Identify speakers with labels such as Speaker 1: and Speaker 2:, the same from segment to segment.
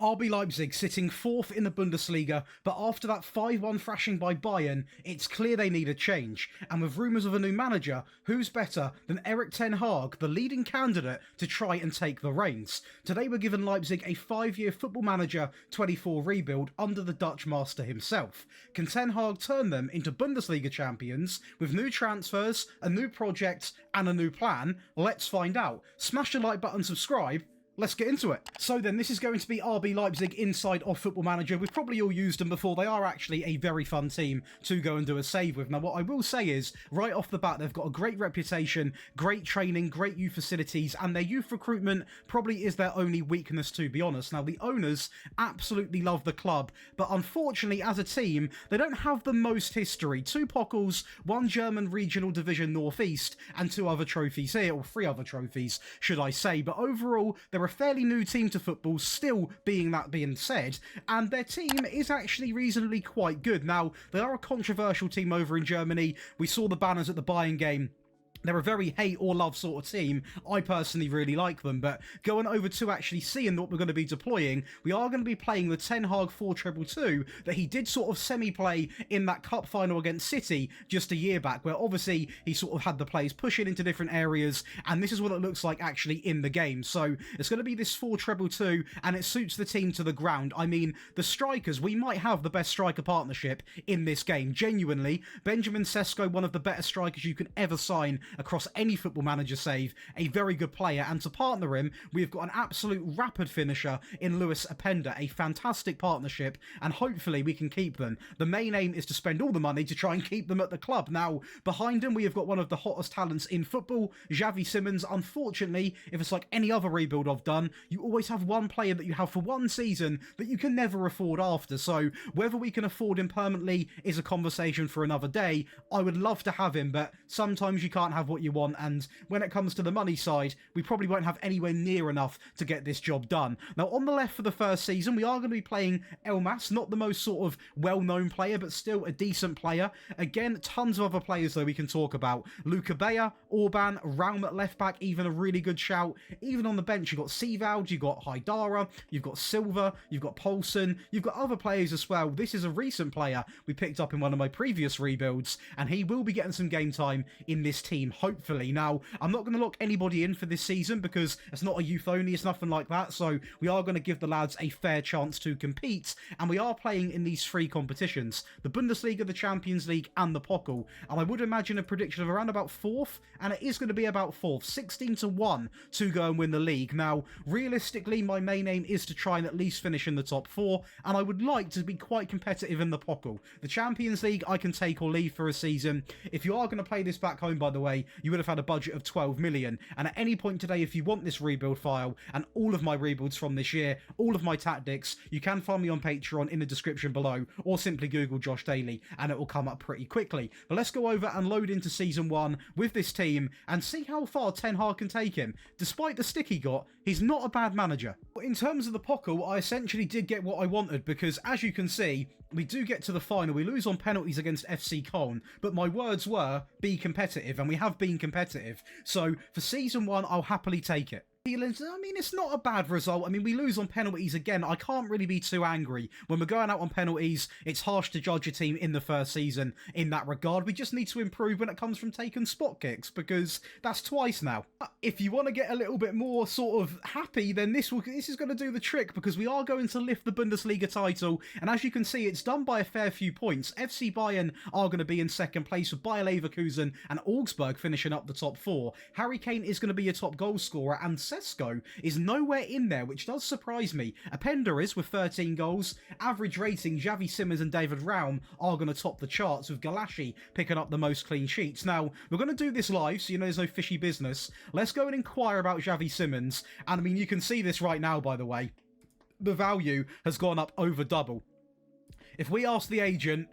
Speaker 1: RB Leipzig sitting 4th in the Bundesliga, but after that 5-1 thrashing by Bayern, it's clear they need a change. And with rumours of a new manager, who's better than Ten Hag, the leading candidate to try and take the reins? Today we're given Leipzig a 5-year Football Manager 24 rebuild under the Dutch master himself. Can Ten Hag turn them into Bundesliga champions with new transfers, a new project and a new plan? Let's find out. Smash the like button, subscribe. Let's get into it. So then, this is going to be RB Leipzig inside of Football Manager. We've probably all used them before. They are actually a very fun team to go and do a save with. Now, what I will say is, right off the bat, they've got a great reputation, great training, great youth facilities, and their youth recruitment probably is their only weakness, to be honest. Now, the owners absolutely love the club, but unfortunately, as a team, they don't have the most history. 2 Pokals, 1 German Regional Division Northeast, and 2 other trophies here, or 3 other trophies, should I say. But overall, they're a fairly new team to football, still being said, and their team is actually reasonably quite good. Now, they are a controversial team over in Germany. We saw the banners at the Bayern game. They're a very hate or love sort of team. I personally really like them, but going over to actually seeing what we're going to be deploying, we are going to be playing the Ten Hag 4-2-2 that he did sort of semi-play in that cup final against City just a year back, where obviously he sort of had the players pushing into different areas, and this is what it looks like actually in the game. So it's going to be this 4-2-2, and it suits the team to the ground. I mean, the strikers, we might have the best striker partnership in this game. Genuinely, Benjamin Sesko, one of the better strikers you can ever sign across any Football Manager save, a very good player, and to partner him, we've got an absolute rapid finisher in Lewis Openda, a fantastic partnership, and hopefully we can keep them. The main aim is to spend all the money to try and keep them at the club. Now, behind him, we have got one of the hottest talents in football, Xavi Simons. Unfortunately, if it's like any other rebuild I've done, you always have one player that you have for one season that you can never afford after, so whether we can afford him permanently is a conversation for another day. I would love to have him, but sometimes you can't have what you want, and when it comes to the money side, we probably won't have anywhere near enough to get this job done. Now, on the left for the first season, we are going to be playing Elmas, not the most sort of well-known player, but still a decent player. Again, tons of other players, though, we can talk about. Luca Bea, Orban, Raum at left-back, even a really good shout. Even on the bench, you've got Seevald, you've got Haidara, you've got Silva, you've got Poulsen, you've got other players as well. This is a recent player we picked up in one of my previous rebuilds, and he will be getting some game time in this team, hopefully. Now, I'm not going to lock anybody in for this season because it's not a youth only, it's nothing like that, so we are going to give the lads a fair chance to compete, and we are playing in these 3 competitions, the Bundesliga, the Champions League, and the Pokal, and I would imagine a prediction of around about 4th, and it is going to be about 4th, 16-1 to go and win the league. Now, realistically, my main aim is to try and at least finish in the top 4, and I would like to be quite competitive in the Pokal. The Champions League, I can take or leave for a season. If you are going to play this back home, by the way, you would have had a budget of 12 million, and at any point today, if you want this rebuild file and all of my rebuilds from this year, all of my tactics, you can find me on Patreon in the description below, or simply Google Josh Daly and it will come up pretty quickly. But let's go over and load into season 1 with this team and see how far Ten Hag can take him. Despite the stick he got, he's not a bad manager. In terms of the Pokal, I essentially did get what I wanted because, as you can see, we do get to the final. We lose on penalties against FC Köln, but my words were, be competitive, and we have been competitive. So for season 1, I'll happily take it. I mean, it's not a bad result. I mean, we lose on penalties again. I can't really be too angry. When we're going out on penalties, it's harsh to judge a team in the first season in that regard. We just need to improve when it comes from taking spot kicks, because that's twice now. If you want to get a little bit more sort of happy, then this is going to do the trick, because we are going to lift the Bundesliga title, and as you can see, it's done by a fair few points. FC Bayern are going to be in second place, with Bayer Leverkusen and Augsburg finishing up the top 4. Harry Kane is going to be your top goal scorer, and Sesko is nowhere in there, which does surprise me. Openda is with 13 goals. Average rating, Xavi Simons and David Raum are going to top the charts, with Galashi picking up the most clean sheets. Now, we're going to do this live, so you know there's no fishy business. Let's go and inquire about Xavi Simons. And I mean, you can see this right now, by the way. The value has gone up over double. If we ask the agent,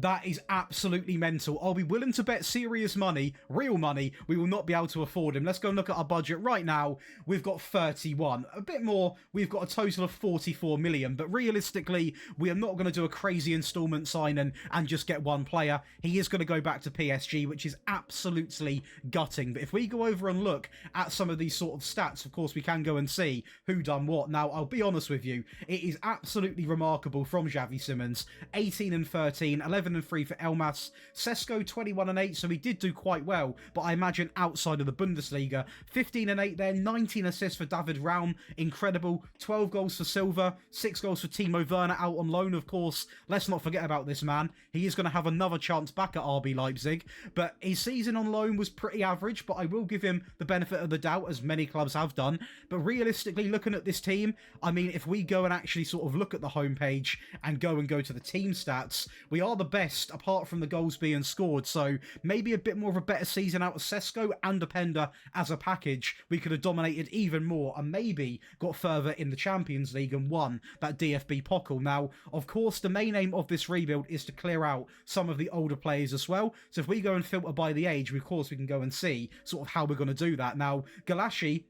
Speaker 1: That is absolutely mental. I'll be willing to bet serious money, real money, we will not be able to afford him. Let's go and look at our budget right now. We've got 31. A bit more, we've got a total of 44 million. But realistically, we are not going to do a crazy installment signing and just get one player. He is going to go back to PSG, which is absolutely gutting. But if we go over and look at some of these sort of stats, of course, we can go and see who done what. Now, I'll be honest with you, it is absolutely remarkable from Xavi Simons. 18 and 13, 11 and 3 for Elmas. Sesko 21 and 8, so he did do quite well, but I imagine outside of the Bundesliga. 15 and 8 there, 19 assists for David Raum, incredible. 12 goals for Silva, 6 goals for Timo Werner out on loan, of course. Let's not forget about this man. He is going to have another chance back at RB Leipzig, but his season on loan was pretty average, but I will give him the benefit of the doubt, as many clubs have done. But realistically, looking at this team, I mean, if we go and actually sort of look at the homepage and go to the team stats, we are the best apart from the goals being scored, so maybe a bit more of a better season out of Sesko and Openda as a package. We could have dominated even more and maybe got further in the Champions League and won that DFB Pokal. Now, of course, the main aim of this rebuild is to clear out some of the older players as well, so if we go and filter by the age, of course we can go and see sort of how we're going to do that. Now, Galashi,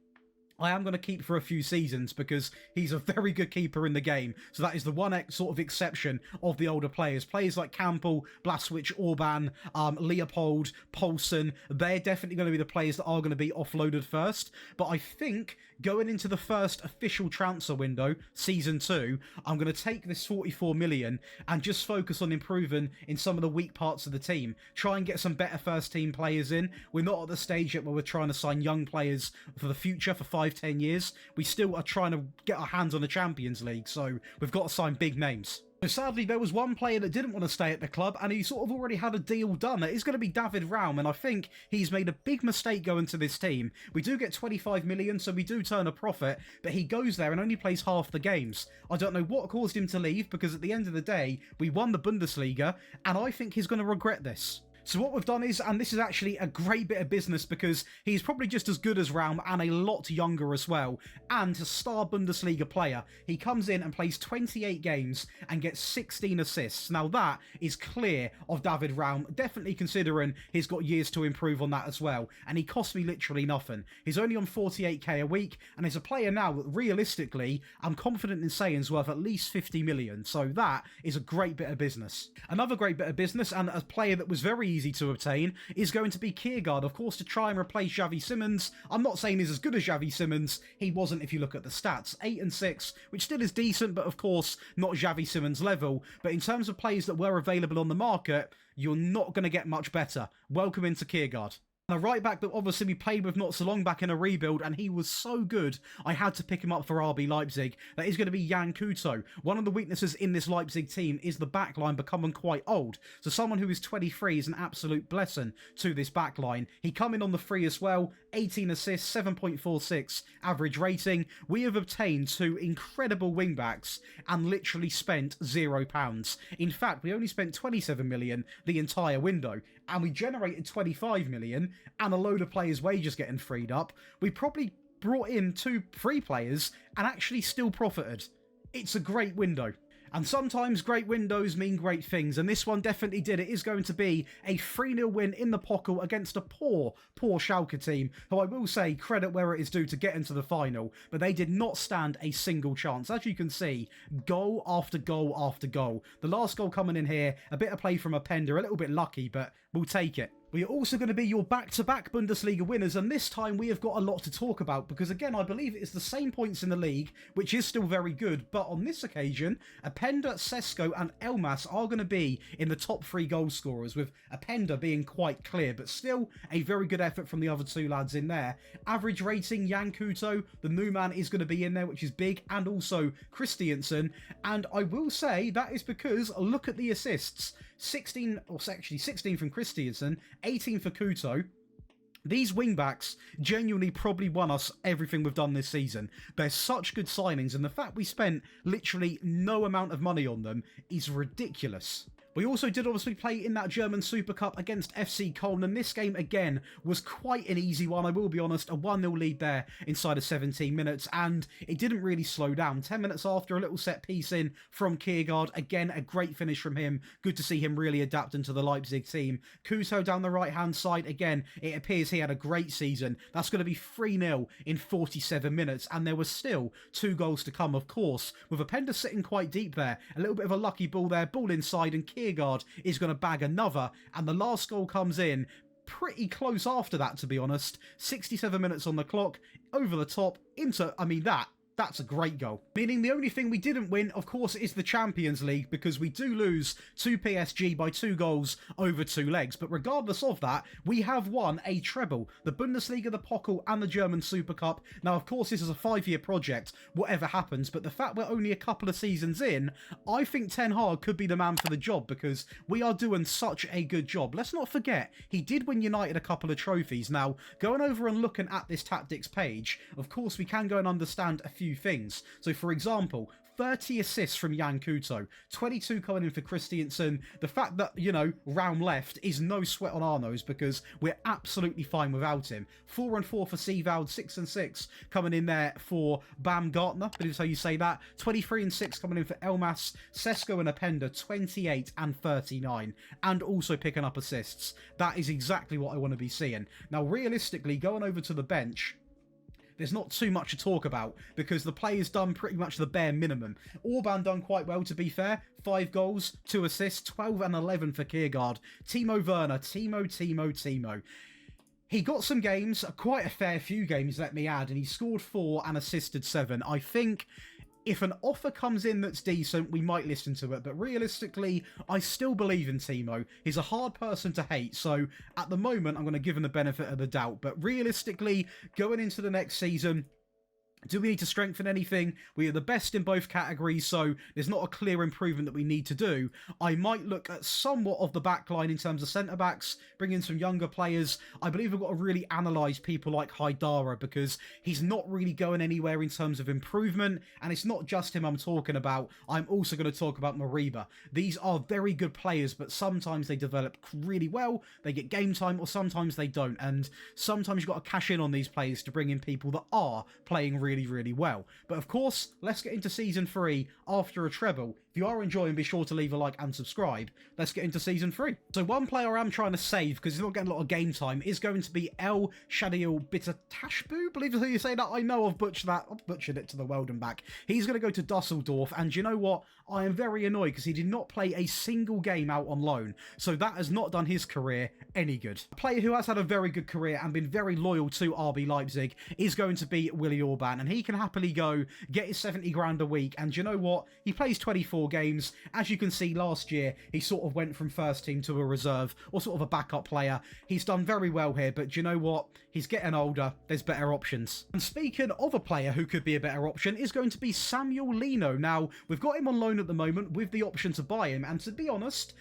Speaker 1: I am going to keep for a few seasons because he's a very good keeper in the game. So that is the one sort of exception of the older players. Players like Campbell, Blaswich, Orban, Leopold, Poulsen, they're definitely going to be the players that are going to be offloaded first. But I think going into the first official transfer window, Season 2, I'm going to take this 44 million and just focus on improving in some of the weak parts of the team. Try and get some better first team players in. We're not at the stage yet where we're trying to sign young players for the future for 5-10 years. We still are trying to get our hands on the Champions League, so we've got to sign big names. So sadly, there was one player that didn't want to stay at the club, and he sort of already had a deal done. It is going to be David Raum, and I think he's made a big mistake going to this team. We do get 25 million, so we do turn a profit, but he goes there and only plays half the games. I don't know what caused him to leave, because at the end of the day, we won the Bundesliga, and I think he's going to regret this. So what we've done is, and this is actually a great bit of business because he's probably just as good as Raum and a lot younger as well, and a star Bundesliga player. He comes in and plays 28 games and gets 16 assists. Now that is clear of David Raum, definitely considering he's got years to improve on that as well, and he cost me literally nothing. He's only on 48k a week, and he's a player now that realistically, I'm confident in saying is worth at least 50 million, so that is a great bit of business. Another great bit of business, and a player that was very easy to obtain, is going to be Kiergaard, of course, to try and replace Xavi Simons. I'm not saying he's as good as Xavi Simons. He wasn't if you look at the stats. 8 and 6, which still is decent, but of course not Xavi Simons level. But in terms of players that were available on the market, you're not going to get much better. Welcome into Kiergaard. And a right back that obviously we played with not so long back in a rebuild, and he was so good, I had to pick him up for RB Leipzig. That is going to be Jan Kuto. One of the weaknesses in this Leipzig team is the backline becoming quite old. So someone who is 23 is an absolute blessing to this backline. He come in on the free as well, 18 assists, 7.46 average rating. We have obtained 2 incredible wingbacks and literally spent £0. In fact, we only spent 27 million the entire window, and we generated 25 million and a load of players' wages getting freed up. We probably brought in 2 free players and actually still profited. It's a great window. And sometimes great windows mean great things, and this one definitely did. It is going to be a 3-0 win in the Pokal against a poor Schalke team, who I will say credit where it is due to get into the final, but they did not stand a single chance. As you can see, goal after goal after goal. The last goal coming in here, a bit of play from Openda, a little bit lucky, but we'll take it. We are also going to be your back-to-back Bundesliga winners, and this time we have got a lot to talk about because, again, I believe it is the same points in the league, which is still very good, but on this occasion, Openda, Sesko and Elmas are going to be in the top 3 goal scorers, with Openda being quite clear, but still a very good effort from the other 2 lads in there. Average rating, Jan Kuto, the new man, is going to be in there, which is big, and also Christiansen, and I will say that is because, look at the assists. 16 from Christiansen, 18 for Kuto. These wingbacks genuinely probably won us everything we've done this season. They're such good signings, and the fact we spent literally no amount of money on them is ridiculous. We also did obviously play in that German Super Cup against FC Köln, and this game again was quite an easy one, I will be honest. A 1-0 lead there inside of 17 minutes, and it didn't really slow down. 10 minutes after, a little set piece in from Kiergaard. Again, a great finish from him. Good to see him really adapt into the Leipzig team. Kuto down the right-hand side. Again, it appears he had a great season. That's going to be 3-0 in 47 minutes, and there was still 2 goals to come, of course, with Openda sitting quite deep there. A little bit of a lucky ball there, ball inside, and Kiergaard is going to bag another, and the last goal comes in pretty close after that, to be honest. 67 minutes on the clock, over the top, into, I mean, that's a great goal. Meaning the only thing we didn't win, of course, is the Champions League, because we do lose to PSG by 2 goals over 2 legs. But regardless of that, we have won a treble. The Bundesliga, the Pokal, and the German Super Cup. Now, of course, this is a 5-year project, whatever happens. But the fact we're only a couple of seasons in, I think Ten Hag could be the man for the job, because we are doing such a good job. Let's not forget, he did win United a couple of trophies. Now, going over and looking at this tactics page, of course, we can go and understand a few things. So for example, 30 assists from Jan Kuto, 22 coming in for Christiansen. The fact that, you know, Raum left is no sweat on our nose, because we're absolutely fine without him. 4 and 4 for Seevald, 6 and 6 coming in there for Baumgartner, but is how you say that. 23 and 6 coming in for Elmas, Sesko and Openda, 28 and 39, and also picking up assists. That is exactly what I want to be seeing. Now, realistically, going over to the bench, there's not too much to talk about, because the player's done pretty much the bare minimum. Orban done quite well, to be fair. 5 goals, 2 assists, 12 and 11 for Kiergaard. Timo Werner, Timo. He got some games, quite a fair few games, let me add, and he scored 4 and assisted 7. I think if an offer comes in that's decent, we might listen to it. But realistically, I still believe in Timo. He's a hard person to hate. So at the moment, I'm going to give him the benefit of the doubt. But realistically, going into the next season, do we need to strengthen anything? We are the best in both categories, so there's not a clear improvement that we need to do. I might look at somewhat of the back line in terms of centre-backs, bring in some younger players. I believe we've got to really analyse people like Haidara, because he's not really going anywhere in terms of improvement, and it's not just him I'm talking about. I'm also going to talk about Mariba. These are very good players, but sometimes they develop really well, they get game time, or sometimes they don't, and sometimes you've got to cash in on these players to bring in people that are playing really well. But of course, let's get into Season 3 after a treble. If you are enjoying, be sure to leave a like and subscribe. Let's get into Season 3. So one player I'm trying to save, because he's not getting a lot of game time, is going to be El Shadil Bittertashbu. Believe it who you say that. I know I've butchered it to the world and back. He's going to go to Dusseldorf, and you know what? I am very annoyed, because he did not play a single game out on loan. So that has not done his career any good. A player who has had a very good career and been very loyal to RB Leipzig is going to be Willy Orban, and he can happily go get his 70 grand a week. And you know what? He plays 24 games. As you can see, last year he sort of went from first team to a reserve, or sort of a backup player. He's done very well here, but you know what? He's getting older. There's better options. And speaking of a player who could be a better option, is going to be Samuel Lino. Now, we've got him on loan at the moment with the option to buy him, and to be honest,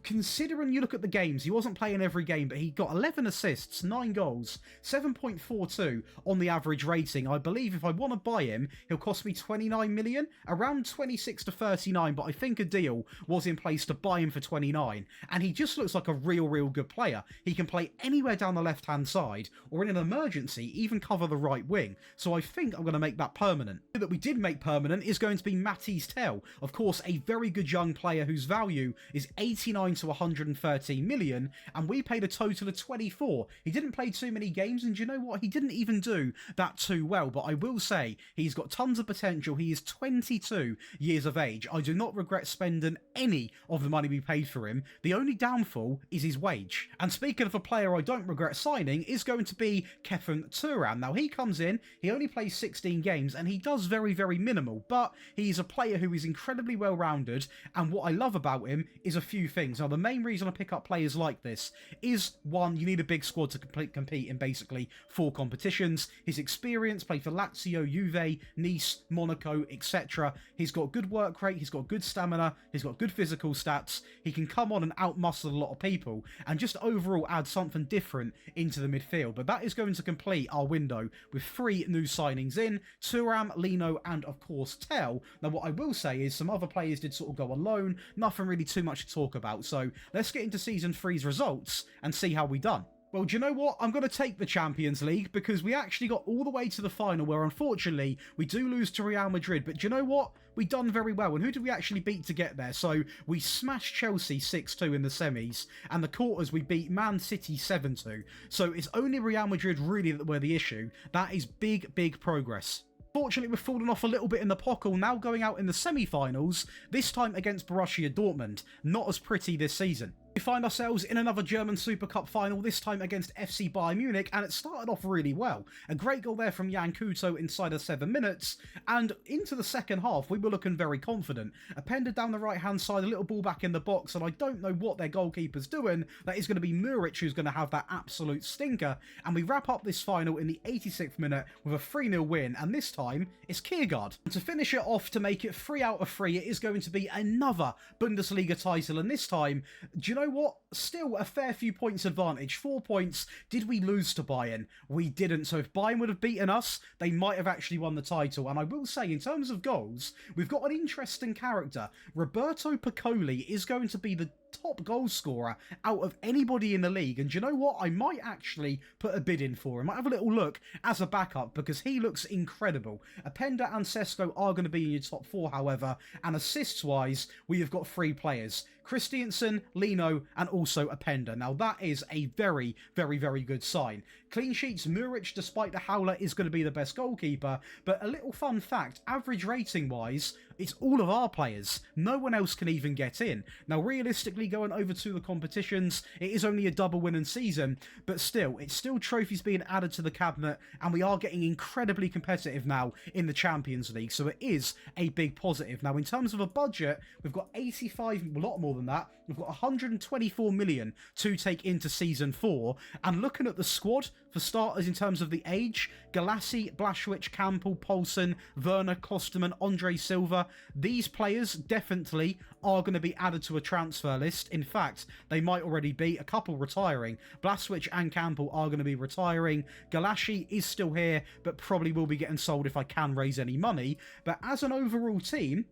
Speaker 1: considering you look at the games, he wasn't playing every game, but he got 11 assists, 9 goals, 7.42 on the average rating. I believe if I want to buy him, he'll cost me 29 million, around 26 to 39, but I think a deal was in place to buy him for 29, and he just looks like a real good player. He can play anywhere down the left-hand side, or in an emergency, even cover the right wing, so I think I'm going to make that permanent. That we did make permanent is going to be Matisse Tell, of course, a very good young player whose value is 89 to 113 million, and we paid a total of 24. He didn't play too many games, and you know what? He didn't even do that too well, but I will say he's got tons of potential. He is 22 years of age. I do not regret spending any of the money we paid for him. The only downfall is his wage. And speaking of a player I don't regret signing, is going to be Kefren Turan. Now, he comes in, he only plays 16 games, and he does very minimal, but he's a player who is incredibly well-rounded, and what I love about him is a few things. things. Now, the main reason I pick up players like this is, one, you need a big squad to compete in basically 4 competitions. His experience, played for Lazio, Juve, Nice, Monaco, etc. He's got good work rate, he's got good stamina, he's got good physical stats. He can come on and outmuscle a lot of people and just overall add something different into the midfield. But that is going to complete our window with 3 new signings in: Thuram, Lino, and of course Tel. Now, what I will say is some other players did sort of go on loan, nothing really too much to talk about. So let's get into Season 3's results and see how we done. Well, do you know what? I'm going to take the Champions League because we actually got all the way to the final where, unfortunately, we do lose to Real Madrid. But do you know what? We done very well. And who did we actually beat to get there? So we smashed Chelsea 6-2 in the semis, and the quarters we beat Man City 7-2. So it's only Real Madrid really that were the issue. That is big, big progress. Fortunately, we've fallen off a little bit in the pockle, now going out in the semi-finals, this time against Borussia Dortmund. Not as pretty this season. We find ourselves in another German Super Cup final, this time against FC Bayern Munich, and it started off really well. A great goal there from Jan Couto inside of 7 minutes, and into the second half, we were looking very confident. Openda down the right-hand side, a little ball back in the box, and I don't know what their goalkeeper's doing. That is going to be Muric who's going to have that absolute stinker, and we wrap up this final in the 86th minute with a 3-0 win, and this time, it's Kiergaard. And to finish it off, to make it 3 out of 3, it is going to be another Bundesliga title, and this time, do you know what? Still a fair few points advantage. 4 points. Did we lose to Bayern? We didn't. So if Bayern would have beaten us, they might have actually won the title. And I will say, in terms of goals, we've got an interesting character. Roberto Piccoli is going to be the top goal scorer out of anybody in the league, and do you know what? I might actually put a bid in for him. I might have a little look as a backup because he looks incredible. Openda and Sesko are going to be in your top 4, however, and assists wise we have got 3 players: Christiansen, Lino, and also Openda. Now that is a very, very, very good sign. Clean sheets, Muric, despite the howler, is going to be the best goalkeeper, but a little fun fact, average rating wise, it's all of our players. No one else can even get in. Now, realistically, going over to the competitions, it is only a double winning season, but still, it's still trophies being added to the cabinet, and we are getting incredibly competitive now in the Champions League, so it is a big positive. Now, in terms of a budget, we've got 85, a lot more than that. We've got 124 million to take into Season 4, and looking at the squad, for starters, in terms of the age, Galassi, Blachwicz, Campbell, Poulsen, Werner, Klosterman, Andre Silva, these players definitely are going to be added to a transfer list. In fact, they might already be. A couple retiring. Blachwicz and Campbell are going to be retiring. Galassi is still here, but probably will be getting sold if I can raise any money. But as an overall team,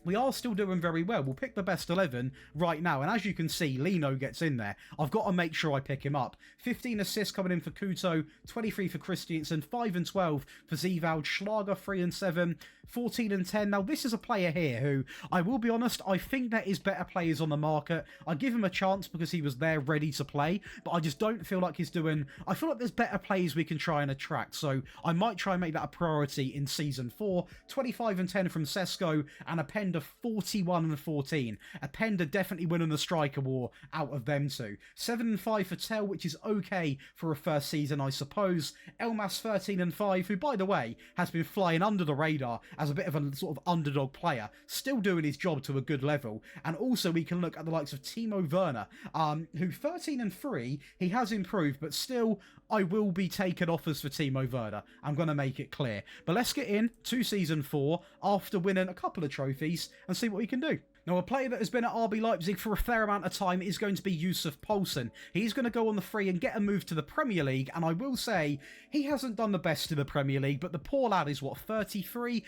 Speaker 1: we are still doing very well. We'll pick the best 11 right now. And as you can see, Lino gets in there. I've got to make sure I pick him up. 15 assists coming in for Couto, 23 for Christiansen, 5 and 12 for Zivald, Schlager 3 and 7, 14 and 10. Now, this is a player here who, I will be honest, I think there is better players on the market. I give him a chance because he was there ready to play, but I just don't feel like he's doing... I feel like there's better players we can try and attract, so I might try and make that a priority in Season 4. 25 and 10 from Sesko, and Openda 41 and 14. Openda definitely winning the striker war out of them two. 7 and 5 for Tel, which is okay for a first season, I suppose. Elmas 13 and 5, who, by the way, has been flying under the radar as a bit of a sort of underdog player, still doing his job to a good level. And also we can look at the likes of Timo Werner, who 13 and 3, he has improved, but still I will be taking offers for Timo Werner. I'm going to make it clear. But let's get in to Season 4 after winning a couple of trophies and see what we can do. Now, a player that has been at RB Leipzig for a fair amount of time is going to be Yusuf Poulsen. He's going to go on the free and get a move to the Premier League, and I will say he hasn't done the best in the Premier League, but the poor lad is, what, 33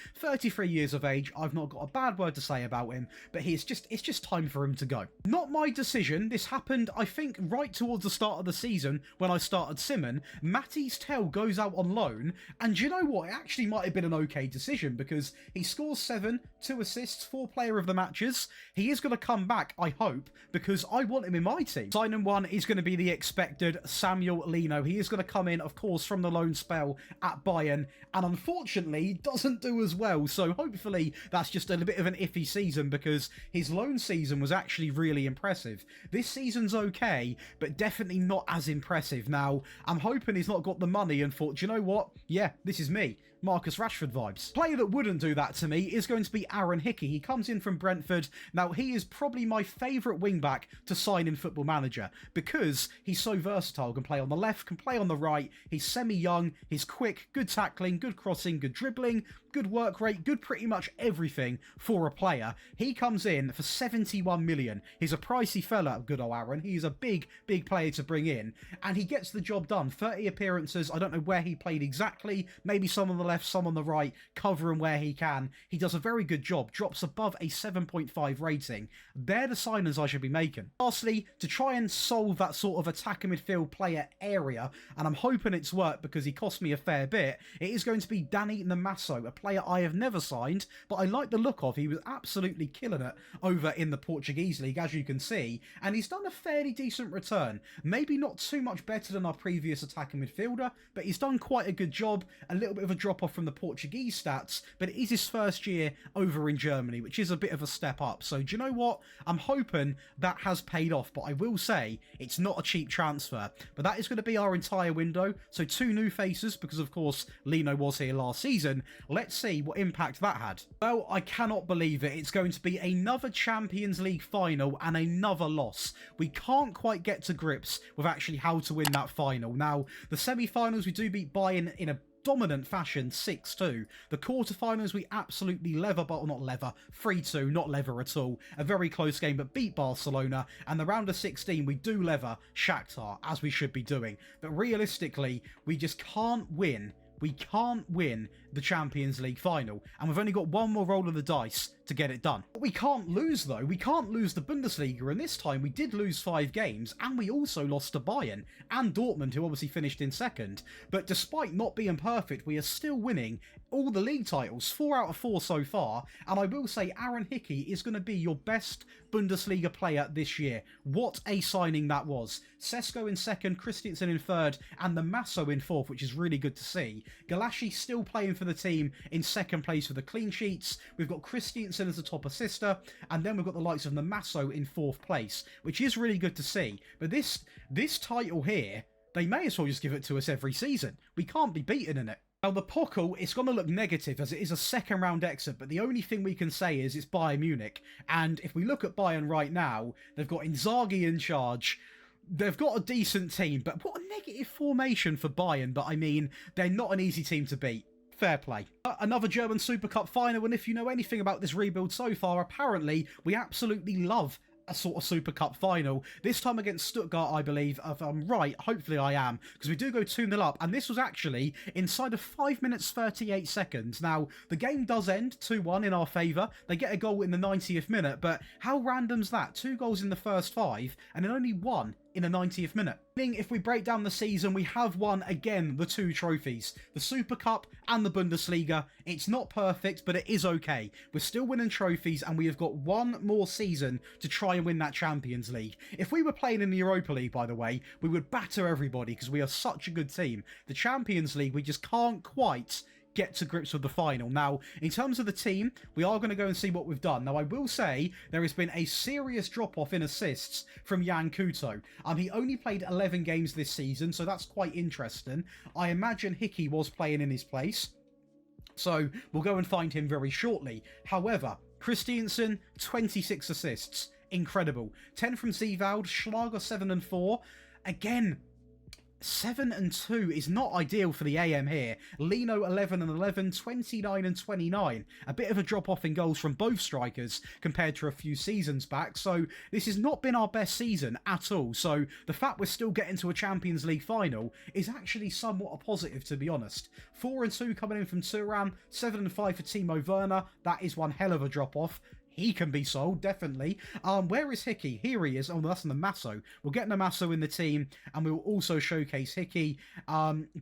Speaker 1: years of age. I've not got a bad word to say about him, but it's just time for him to go. Not my decision. This happened, I think, right towards the start of the season when I started Simon. Matty's Tel goes out on loan, and you know what? It actually might have been an okay decision because he scores 7, 2 assists, 4 player of the matches. He is going to come back, I hope, because I want him in my team. Signing 1 is going to be the expected Samuel Lino. He is going to come in, of course, from the loan spell at Bayern, and unfortunately doesn't do as well. So hopefully that's just a bit of an iffy season because his loan season was actually really impressive. This season's okay, but definitely not as impressive. Now, I'm hoping he's not got the money and thought, do you know what? Yeah, this is me. Marcus Rashford vibes. Player that wouldn't do that to me is going to be Aaron Hickey. He comes in from Brentford. Now, he is probably my favourite wing-back to sign in Football Manager because he's so versatile. Can play on the left, can play on the right. He's semi-young, he's quick, good tackling, good crossing, good dribbling, good work rate, good pretty much everything for a player. He comes in for 71 million. He's a pricey fella, good old Aaron. He's a big player to bring in, and he gets the job done. 30 appearances. I don't know where he played exactly. Maybe some on the left, some on the right, covering where he can. He does a very good job. Drops above a 7.5 rating. They're the signings I should be making. Lastly, to try and solve that sort of attack and midfield player area, and I'm hoping it's worked because he cost me a fair bit, it is going to be Danny Namasso, a player I have never signed, but I like the look of. He was absolutely killing it over in the Portuguese league, as you can see, and he's done a fairly decent return. Maybe not too much better than our previous attacking midfielder, but he's done quite a good job. A little bit of a drop-off from the Portuguese stats, but it is his first year over in Germany, which is a bit of a step up. So do you know what? I'm hoping that has paid off, but I will say it's not a cheap transfer. But that is going to be our entire window. So 2 new faces, because of course Lino was here last season. Let's see what impact that had. Well, I cannot believe it. It's going to be another Champions League final and another loss. We can't quite get to grips with actually how to win that final. Now, the semi-finals we do beat Bayern in a dominant fashion, 6-2. The quarterfinals we absolutely lever, but not lever, 3-2, not lever at all. A very close game, but beat Barcelona. And the round of 16 we do lever Shakhtar, as we should be doing. But realistically, we just can't win. We can't win the Champions League final, and we've only got one more roll of the dice to get it done. But we can't lose, though. We can't lose the Bundesliga, and this time we did lose 5 games, and we also lost to Bayern and Dortmund, who obviously finished in second. But despite not being perfect, we are still winning all the league titles, 4 out of 4 so far, and I will say Aaron Hickey is going to be your best Bundesliga player this year. What a signing that was. Sesko in second, Christensen in third, and the Masso in fourth, which is really good to see. Galashi still playing for the team in second place with the clean sheets. We've got Christensen as the top assister, and then we've got the likes of the Masso in fourth place, which is really good to see. But this title here, they may as well just give it to us every season. We can't be beaten in it. Now, the Pokal, it's going to look negative as it is a second round exit, but the only thing we can say is it's Bayern Munich. And if we look at Bayern right now, they've got Inzaghi in charge. They've got a decent team, but what a negative formation for Bayern. But I mean, they're not an easy team to beat. Fair play. Another German Super Cup final, and if you know anything about this rebuild so far, apparently we absolutely love a sort of Super Cup final. This time against Stuttgart, I believe. If I'm right, hopefully I am, because we do go 2-0 up, and this was actually inside of 5 minutes 38 seconds. Now, the game does end 2-1 in our favour. They get a goal in the 90th minute, but how random's that? 2 goals in the first 5, and then only 1 in the 90th minute. If we break down the season, we have won again the 2 trophies, the Super Cup and the Bundesliga. It's not perfect, but it is okay. We're still winning trophies, and we have got 1 more season to try and win that Champions League. If we were playing in the Europa League, by the way, we would batter everybody because we are such a good team. The Champions League, we just can't quite get to grips with the final. Now, in terms of the team, we are going to go and see what we've done. Now, I will say there has been a serious drop-off in assists from Jan Couto. He only played 11 games this season, so that's quite interesting. I imagine Hickey was playing in his place, so we'll go and find him very shortly. However, Christensen, 26 assists. Incredible. 10 from Zewald, Schlager 7 and 4. Again, 7 and 2 is not ideal for the AM here. Lino 11 and 11, 29 and 29. A bit of a drop off in goals from both strikers compared to a few seasons back. So this has not been our best season at all. So the fact we're still getting to a Champions League final is actually somewhat a positive, to be honest. 4 and 2 coming in from Turan, 7 and 5 for Timo Werner. That is one hell of a drop off. He can be sold, definitely. Where is Hickey? Here he is. Oh, that's Namasso. We'll get Namasso in the team, and we will also showcase Hickey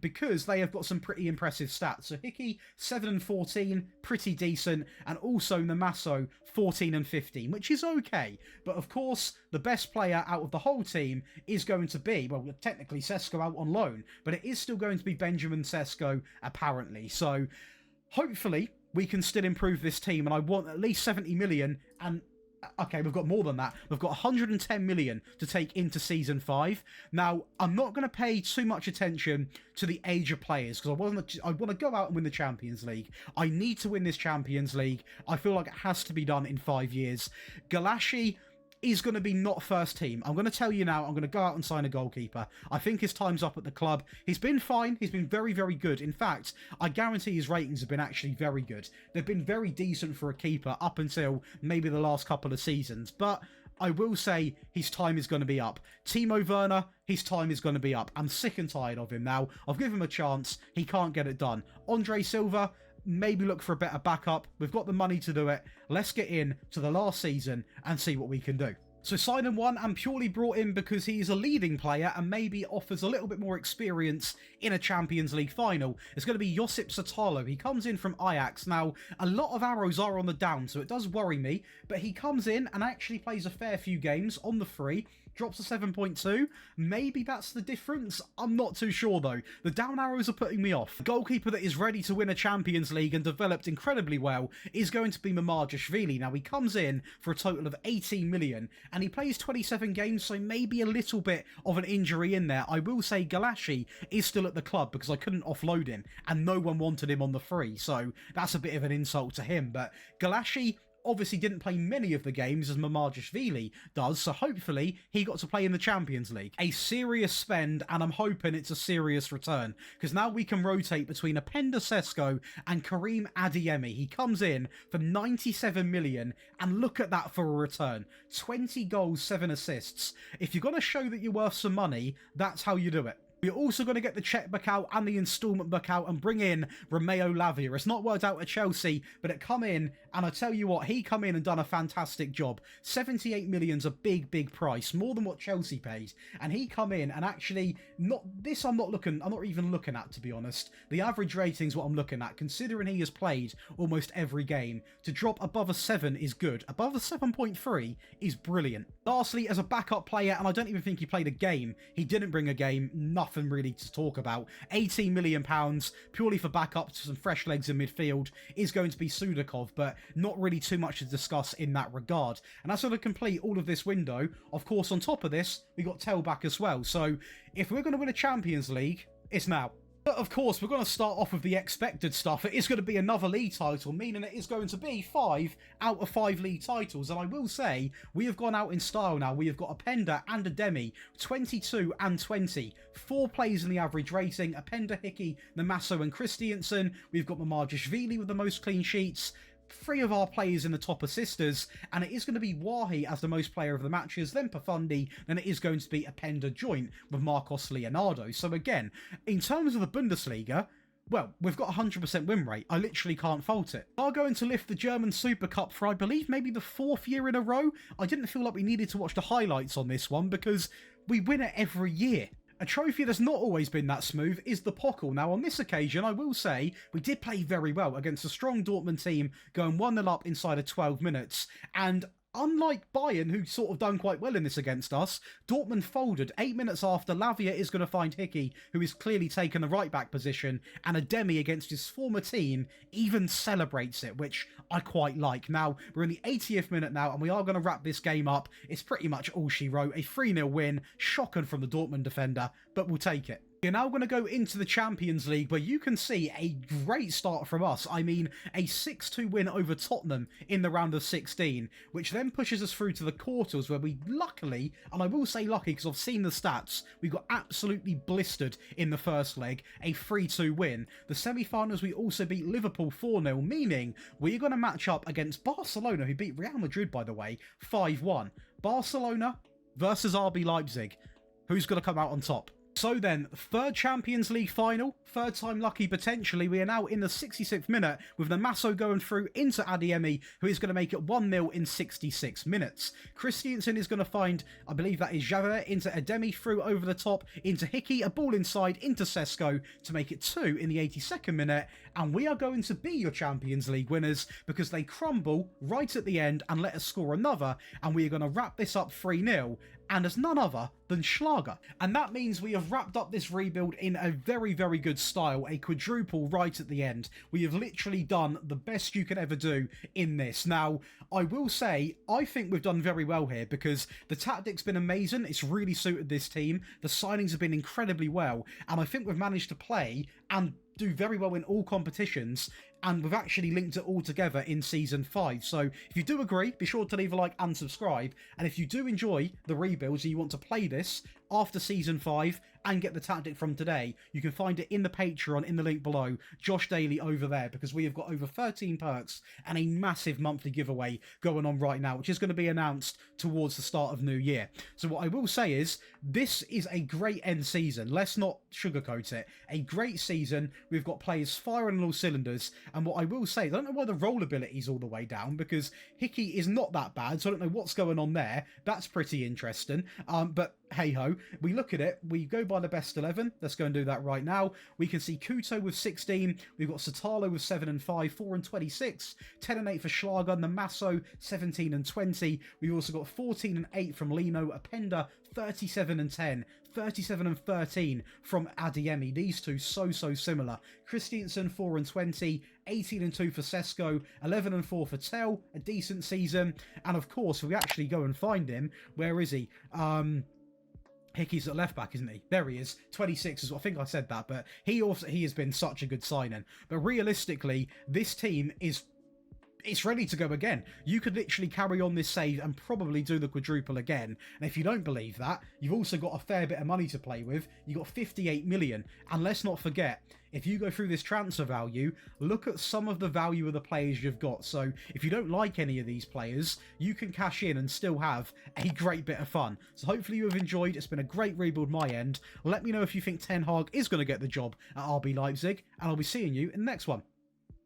Speaker 1: because they have got some pretty impressive stats. So Hickey, 7 and 14, pretty decent, and also Namasso, 14 and 15, which is okay. But of course, the best player out of the whole team is going to be, well, technically Sesko out on loan, but it is still going to be Benjamin Sesko, apparently. So hopefully we can still improve this team, and I want at least 70 million, and Okay, we've got more than that. We've got 110 million to take into season 5. Now, I'm not going to pay too much attention to the age of players because I want to go out and win the Champions League. I need to win this Champions League. I feel like it has to be done in 5 years. Galashi is going to be not first team. I'm going to tell you now, I'm going to go out and sign a goalkeeper. I think his time's up at the club. He's been fine. He's been very, very good. In fact, I guarantee his ratings have been actually very good. They've been very decent for a keeper up until maybe the last couple of seasons. But I will say his time is going to be up. Timo Werner, his time is going to be up. I'm sick and tired of him now. I've given him a chance. He can't get it done. Andre Silva, maybe look for a better backup. We've got the money to do it. Let's get in to the last season and see what we can do. So signing one, and purely brought in because he's a leading player and maybe offers a little bit more experience in a Champions League final. It's going to be Josip Satalo. He comes in from Ajax. Now, a lot of arrows are on the down, so it does worry me, but he comes in and actually plays a fair few games on the free. Drops a 7.2. Maybe that's the difference. I'm not too sure though. The down arrows are putting me off. A goalkeeper that is ready to win a Champions League and developed incredibly well is going to be Mamardashvili. Now, he comes in for a total of 18 million and he plays 27 games, so maybe a little bit of an injury in there. I will say Galashi is still at the club because I couldn't offload him and no one wanted him on the free, so that's a bit of an insult to him. But Galashi obviously didn't play many of the games as Mamardashvili does, so hopefully he got to play in the Champions League. A serious spend, and I'm hoping it's a serious return, because now we can rotate between Openda Sesko and Karim Adeyemi. He comes in for 97 million, and look at that for a return. 20 goals, 7 assists. If you're going to show that you're worth some money, that's how you do it. We're also going to get the cheque out and the instalment book out and bring in Romeo Lavia. It's not worked out at Chelsea, but it come in, and I tell you what, he come in and done a fantastic job. 78 million's a big, big price, more than what Chelsea paid. And he come in and actually, I'm not even looking at, to be honest. The average rating's what I'm looking at, considering he has played almost every game. To drop above a 7 is good. Above a 7.3 is brilliant. Lastly, as a backup player, and I don't even think he played a game, he didn't bring a game, nothing really to talk about. 18 million pounds purely for backup to some fresh legs in midfield is going to be Sudakov, but not really too much to discuss in that regard. And that's going to complete all of this window. Of course, on top of this, we got Tel back as well. So if we're going to win a Champions League, it's now. But of course, we're going to start off with the expected stuff. It is going to be another league title, meaning it is going to be 5 out of 5 league titles. And I will say, we have gone out in style now. We have got Openda and Adeyemi, 22 and 20. 4 players in the average rating. Openda, Hickey, Namaso and Christiansen. We've got Mamardashvili with the most clean sheets. 3 of our players in the top assisters, and it is going to be Wahi as the most player of the matches, then Pafundi, then it is going to be Openda joint with Marcos Leonardo. So again, in terms of the Bundesliga, well, we've got 100% win rate. I literally can't fault it. We are going to lift the German Super Cup for, I believe, maybe the 4th year in a row. I didn't feel like we needed to watch the highlights on this one because we win it every year. A trophy that's not always been that smooth is the Pokal. Now, on this occasion, I will say, we did play very well against a strong Dortmund team, going 1-0 up inside of 12 minutes. And unlike Bayern, who sort of done quite well in this against us, Dortmund folded. 8 minutes after, Lavia is going to find Hickey, who is clearly taken the right-back position, and Adeyemi against his former team even celebrates it, which I quite like. Now, we're in the 80th minute now, and we are going to wrap this game up. It's pretty much all she wrote. A 3-0 win, shocking from the Dortmund defender, but we'll take it. We're now going to go into the Champions League, where you can see a great start from us. I mean, a 6-2 win over Tottenham in the round of 16, which then pushes us through to the quarters, where we luckily, and I will say lucky because I've seen the stats, we got absolutely blistered in the first leg, a 3-2 win. The semi-finals, we also beat Liverpool 4-0, meaning we're going to match up against Barcelona, who beat Real Madrid, by the way, 5-1. Barcelona versus RB Leipzig. Who's going to come out on top? So then, 3rd Champions League final, 3rd time lucky potentially. We are now in the 66th minute with Namaso going through into Adeyemi, who is going to make it 1-0 in 66 minutes. Christiansen is going to find, I believe that is Javert, into Adeyemi, through over the top, into Hickey, a ball inside, into Sesko to make it 2 in the 82nd minute. and we are going to be your Champions League winners because they crumble right at the end and let us score another, and we are going to wrap this up 3-0, and as none other than Schlager. And that means we have wrapped up this rebuild in a very, very good style, a quadruple right at the end. We have literally done the best you can ever do in this. Now, I will say, I think we've done very well here because the tactic's been amazing. It's really suited this team. The signings have been incredibly well, and I think we've managed to play and do very well in all competitions, and we've actually linked it all together in Season 5. So if you do agree, be sure to leave a like and subscribe, and if you do enjoy the rebuilds and you want to play this after Season 5 and get the tactic from today, you can find it in the Patreon in the link below, Josh Daly over there, because we have got over 13 perks and a massive monthly giveaway going on right now, which is going to be announced towards the start of New Year. So what I will say is, this is a great end season. Let's not sugarcoat it. A great season. We've got players firing on all cylinders, and what I will say, I don't know why the roll ability is all the way down, because Hickey is not that bad, so I don't know what's going on there. That's pretty interesting. But hey-ho, we look at it, we go by the best 11. Let's go and do that right now. We can see Kuto with 16, we've got Satalo with 7 and 5, 4 and 26, 10 and 8 for Schlager, Namaso 17 and 20. We've also got 14 and 8 from Lino, Apenda 37 and 10, 37 and 13 from Adiemi. These two so similar. Christiansen 4 and 20, 18 and 2 for Sesko, 11 and 4 for Tell, a decent season. And of course, if we actually go and find him, where is he? Hickey's at left back, isn't he? There he is, 26 as well. I think I said that, but he has been such a good signing. But realistically, this team it's ready to go again. You could literally carry on this save and probably do the quadruple again. And if you don't believe that, you've also got a fair bit of money to play with. You've got 58 million. And let's not forget, if you go through this transfer value, look at some of the value of the players you've got. So if you don't like any of these players, you can cash in and still have a great bit of fun. So hopefully you have enjoyed. It's been a great rebuild my end. Let me know if you think Ten Hag is going to get the job at RB Leipzig, and I'll be seeing you in the next one.